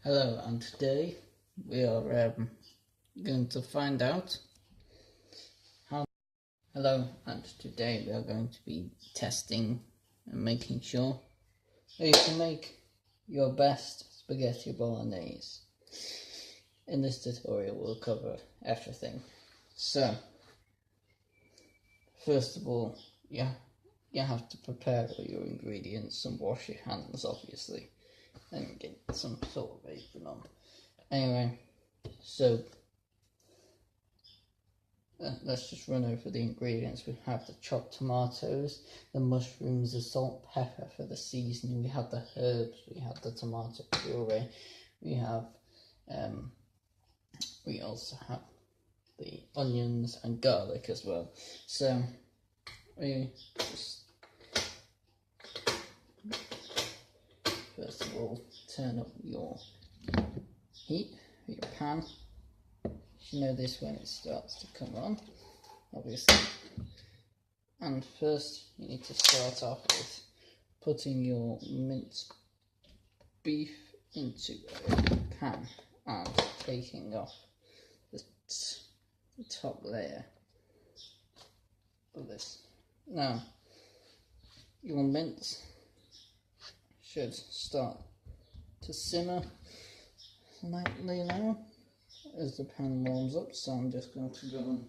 Hello, and today we are going to find out how. Hello, and today we are going to be testing and making sure that you can make your best spaghetti bolognese. In this tutorial, we'll cover everything. So, first of all, you have to prepare all your ingredients and wash your hands, obviously, and get some sort of apron on. Anyway, so let's just run over the ingredients. We have the chopped tomatoes, the mushrooms, the salt, pepper for the seasoning. We have the herbs. We have the tomato puree. We also have the onions and garlic as well. So we just first of all turn up your heat for your pan. You know this when it starts to come on, obviously. And first you need to start off with putting your minced beef into a pan and taking off the top layer of this. Now, your mince should start to simmer lightly now as the pan warms up, so I'm just going to go and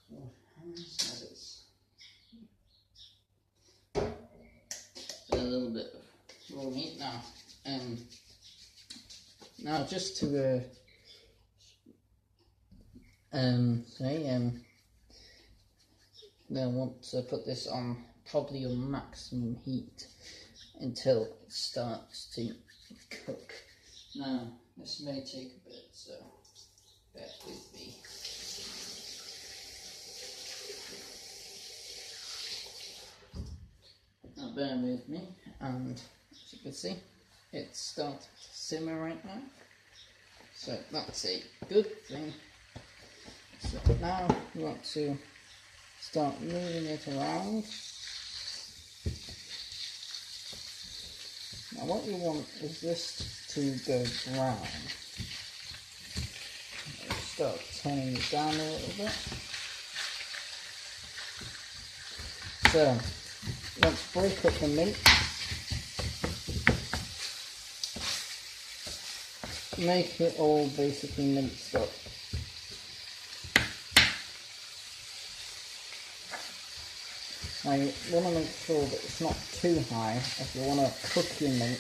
wash hands as it's a little bit of raw meat now. Now just to they'll want to put this on probably your maximum heat until it starts to cook. Now this may take a bit, so bear with me. Now bear with me, and as you can see, it's starting to simmer right now. So that's a good thing. So now you want to start moving it around. Now what you want is this to go brown. Start turning it down a little bit. So let's break up the meat. Make it all basically minced up. Now you want to make sure that it's not too high if you want to cook your meat.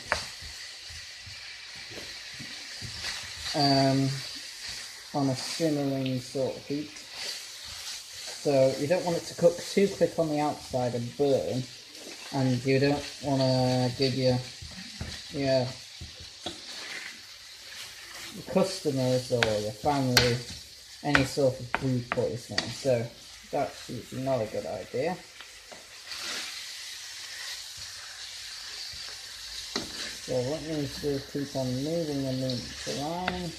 On a simmering sort of heat. So you don't want it to cook too quick on the outside and burn, and you don't want to give your customers or your family any sort of food poisoning. So that's usually not a good idea. So what you need to do is keep on moving the meat around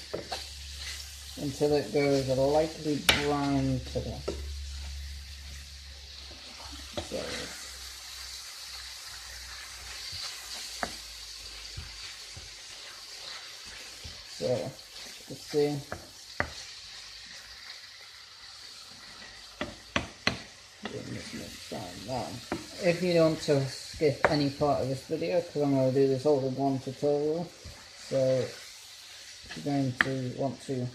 until it goes a lightly brown colour. So you can see now. If you don't want to skip any part of this video, because I'm going to do this all in one tutorial, so if you're going to want to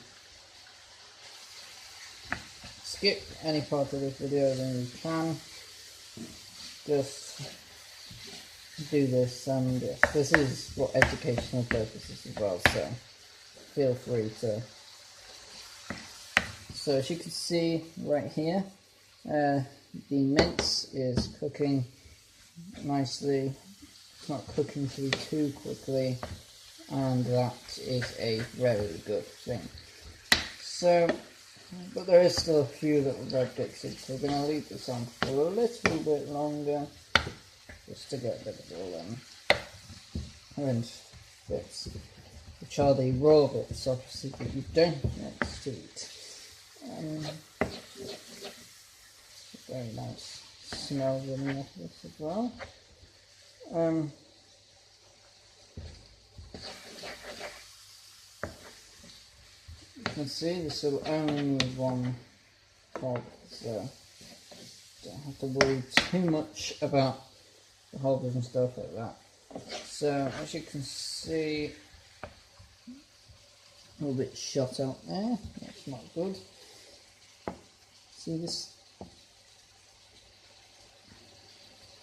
skip any part of this video, then you can just do this. And yes, this is for educational purposes as well, so feel free to. So as you can see right here, the mince is cooking nicely. It's not cooking through too quickly, and that is a very good thing. So, but there is still a few little red bits in, so we're going to leave this on for a little bit longer, just to get rid of all them orange bits, which are the raw bits, obviously, that you don't want to eat. Very nice smell running off this as well. can see, this will only need one hob, so don't have to worry too much about the hobs and stuff like that. So as you can see, a little bit shot out there, that's not good. See this?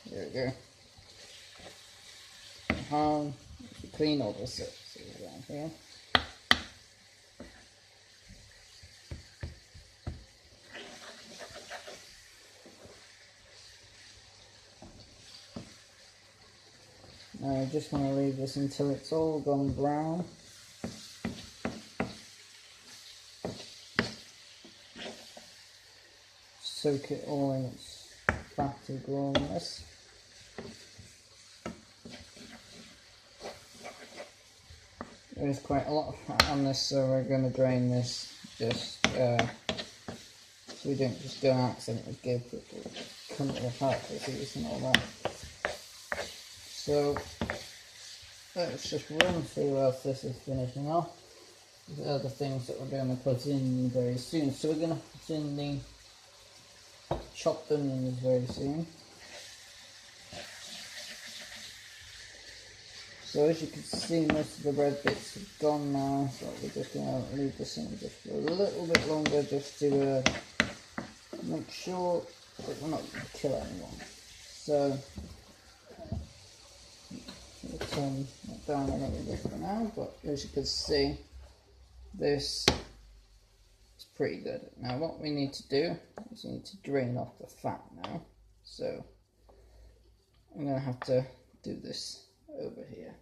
There we go. Clean all this up, so down here. Now I just want to leave this until it's all gone brown. Soak it all in its fatty gloriness. There's quite a lot of fat on this, so we're going to drain this just so we don't just go and accidentally give people come to the fat disease and all that. So let's just run through whilst this is finishing off. The other things that we're going to put in very soon. So we're going to put in the chopped onions very soon. So as you can see, most of the red bits have gone now, so we're just going to leave this in just for a little bit longer, just to make sure that we're not going to kill anyone. So we'll turn that down a little bit for now, but as you can see, this is pretty good. Now what we need to do is we need to drain off the fat now. So I'm going to have to do this over here.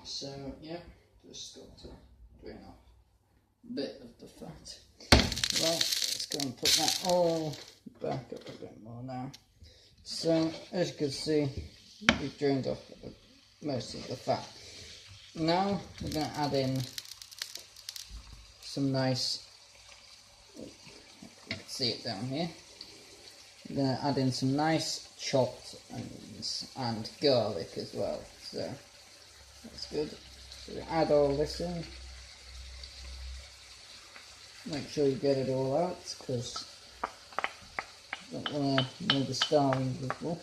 So yeah, just got to drain off a bit of the fat. Right, let's go and put that all back up a bit more now. So as you can see, we've drained off most of the fat. Now we're going to add in some nice, you can see it down here, we're going to add in some nice chopped onions and garlic as well. So that's good. So we add all this in. Make sure you get it all out, because you don't want to be starving people.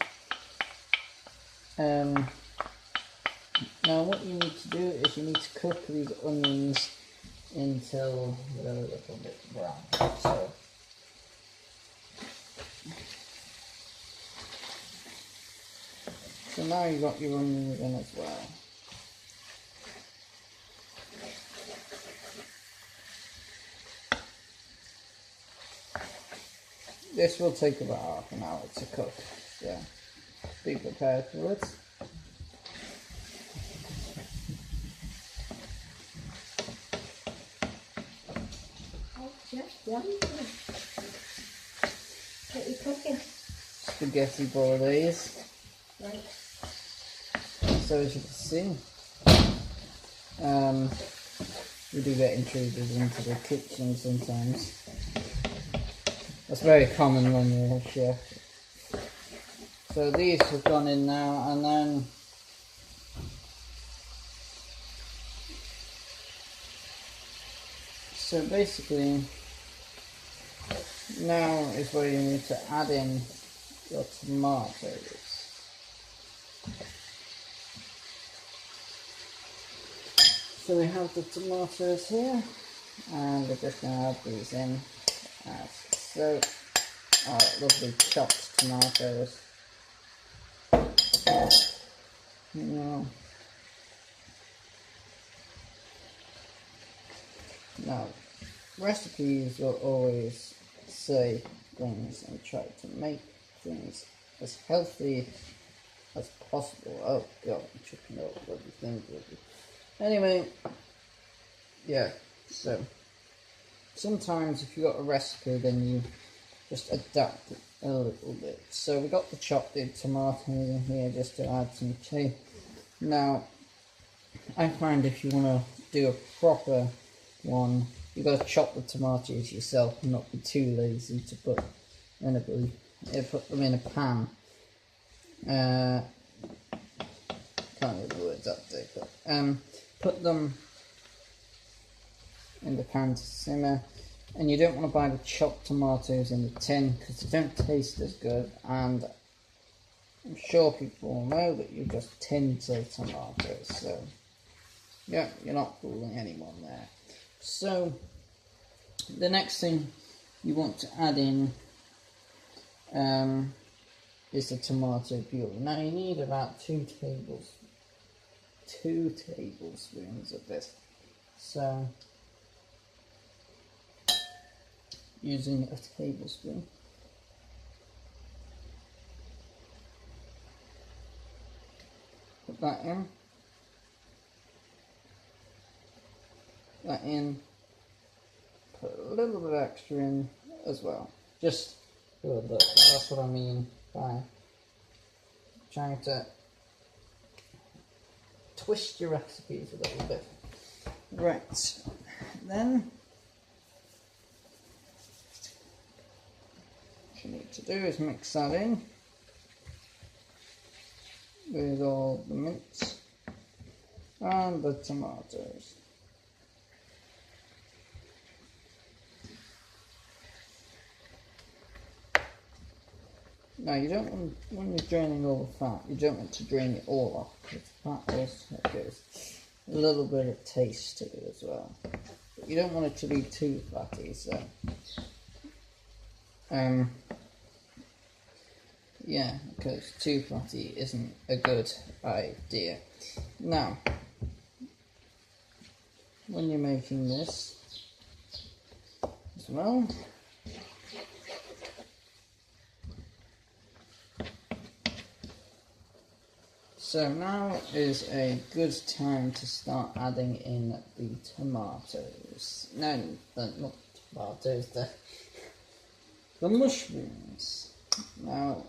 Now what you need to do is you need to cook these onions until they're a little bit brown. So now you've got your onions in as well. This will take about half an hour to cook, so be prepared for it. Oh, just one. What are you cooking? Spaghetti Bolognese. Right. So as you can see, we do get intruders into the kitchen sometimes. That's very common when you're a chef. So these have gone in now, and then so basically now is where you need to add in your tomatoes. So we have the tomatoes here, and we're just going to add these in as so. Oh, lovely chopped tomatoes. Now, recipes will always say things and try to make things as healthy as possible. Oh god, I'm tripping over bloody things. Anyway, yeah, so sometimes if you've got a recipe, then you just adapt it a little bit. So we got the chopped in tomatoes in here just to add some taste. Now, I find if you want to do a proper one, you've got to chop the tomatoes yourself and not be too lazy to put them in a pan. Can't get the words up there, but put them in the pan to simmer. And you don't want to buy the chopped tomatoes in the tin because they don't taste as good, and I'm sure people know that you just tinned the tomatoes, so yeah, you're not fooling anyone there. So the next thing you want to add in is the tomato puree. Now you need about 2 tablespoons of this. So using a tablespoon, put that in, put a little bit extra in as well, just for a bit. That's what I mean by trying to twist your recipes a little bit. Right, then what you need to do is mix that in with all the mince and the tomatoes. Now you don't want, when you're draining all the fat, you don't want to drain it all off, because fat also gives a little bit of taste to it as well. But you don't want it to be too fatty, so yeah, because too fatty isn't a good idea. Now, when you're making this as well, so now is a good time to start adding in the tomatoes. No, not tomatoes, the mushrooms. Now,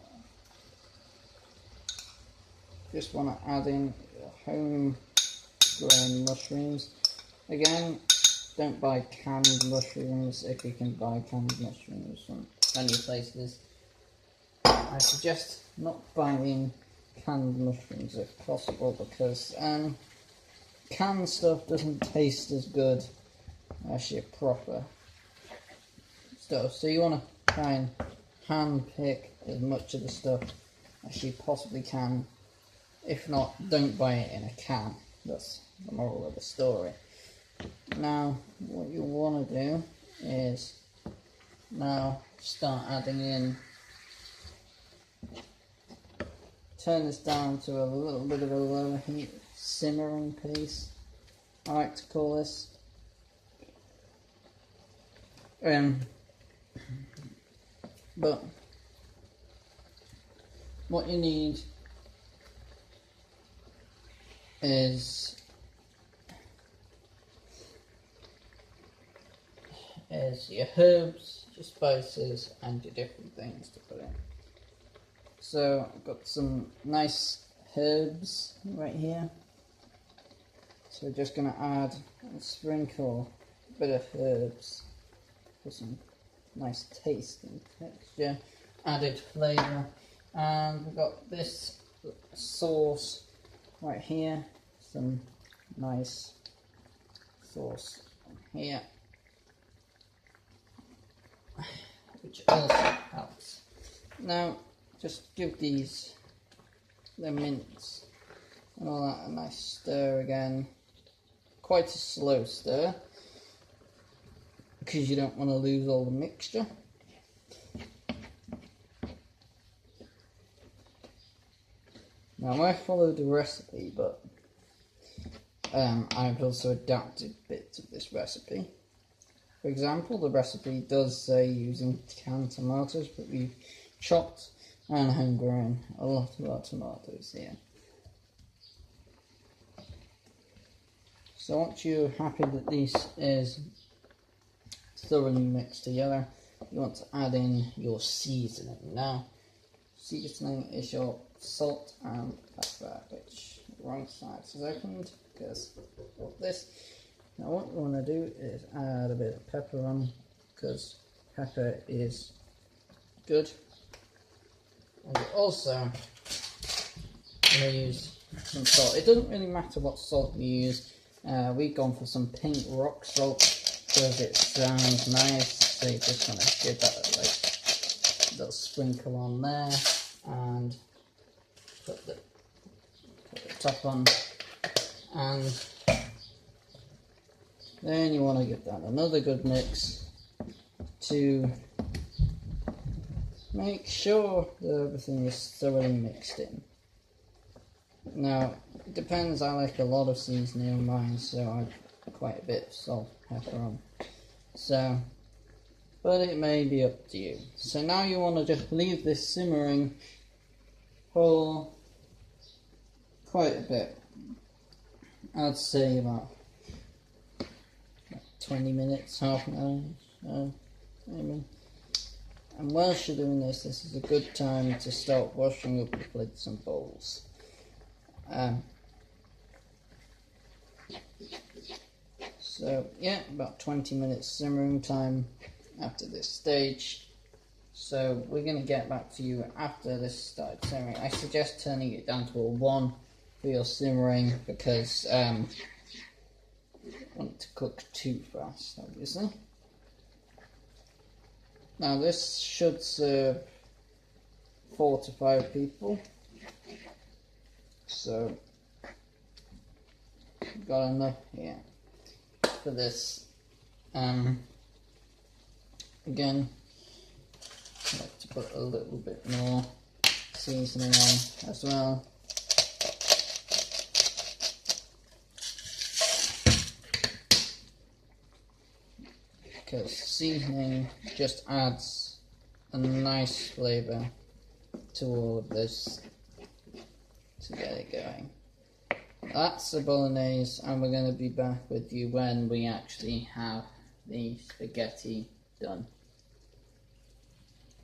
just want to add in home-grown mushrooms. Again, don't buy canned mushrooms if you can buy canned mushrooms from many places. I suggest not buying canned mushrooms if possible, because canned stuff doesn't taste as good as your proper stuff. So you want to try and hand pick as much of the stuff as you possibly can. If not, don't buy it in a can. That's the moral of the story. Now, what you want to do is now start adding in. Turn this down to a little bit of a lower heat, simmering pace, I like to call this. But what you need is your herbs, your spices, and your different things to put in. So I've got some nice herbs right here. So we're just going to add a sprinkle, a bit of herbs for some nice taste and texture, added flavour. And we've got this sauce right here, some nice sauce here, which also helps. Now, just give these, the mince and all that, a nice stir again. Quite a slow stir, because you don't want to lose all the mixture. Now I followed the recipe, but I've also adapted bits of this recipe. For example, the recipe does say using canned tomatoes, but we've chopped and homegrown a lot of our tomatoes here. So once you're happy that this is thoroughly mixed together, you want to add in your seasoning. Now, seasoning is your salt and pepper, which the wrong side is opened, because of this. Now what you want to do is add a bit of pepper on, because pepper is good. And you also want to use some salt. It doesn't really matter what salt you use. We've gone for some pink rock salt because it sounds nice. So you just want to give that a little sprinkle on there and put the top on, and then you want to give that another good mix to make sure that everything is thoroughly mixed in. Now, it depends, I like a lot of seasoning in mine, so I put quite a bit of salt, pepper on. So, but it may be up to you. So now you want to just leave this simmering for quite a bit. I'd say about 20 minutes, half an hour, maybe. And whilst you're doing this, this is a good time to start washing up the plates and bowls. So yeah, about 20 minutes simmering time after this stage. So we're going to get back to you after this started simmering. I suggest turning it down to a 1 for your simmering, because I don't want it to cook too fast, obviously. Now this should serve 4 to 5 people. So we've got enough here for this. Again, I like to put a little bit more seasoning on as well. Because seasoning just adds a nice flavour to all of this to get it going. That's the bolognese, and we're going to be back with you when we actually have the spaghetti done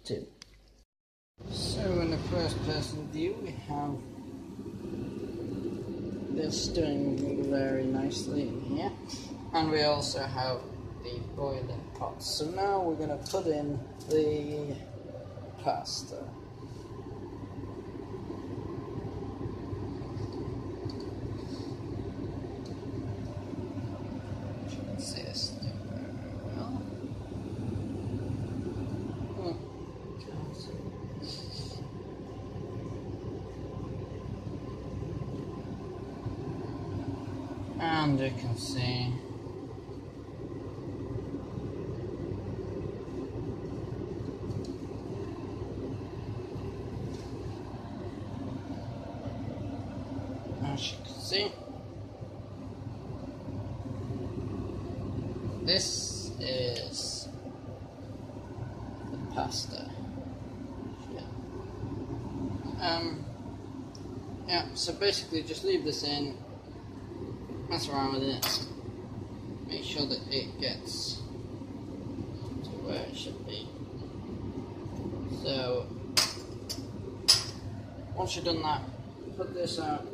too. So in the first person view we have this doing very nicely in here, and we also have the boiling pot. So now we're going to put in the pasta. You can see this very well. And you can see this is the pasta. Yeah, so basically just leave this in, mess around with it, make sure that it gets to where it should be. So once you've done that, put this out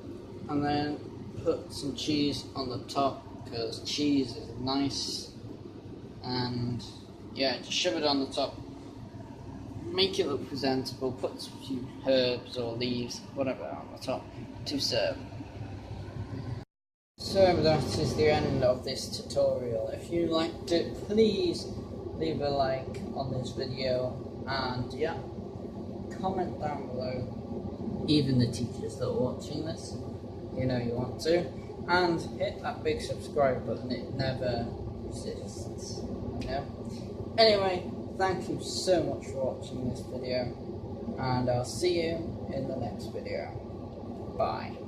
and then put some cheese on the top, because cheese is nice. And yeah, just shove it on the top, make it look presentable, put a few herbs or leaves, whatever, on the top to serve. So that is the end of this tutorial. If you liked it, please leave a like on this video, and yeah, comment down below. Even the teachers that are watching this, you know you want to, and hit that big subscribe button. It never resists, you know. Anyway, thank you so much for watching this video, and I'll see you in the next video. Bye.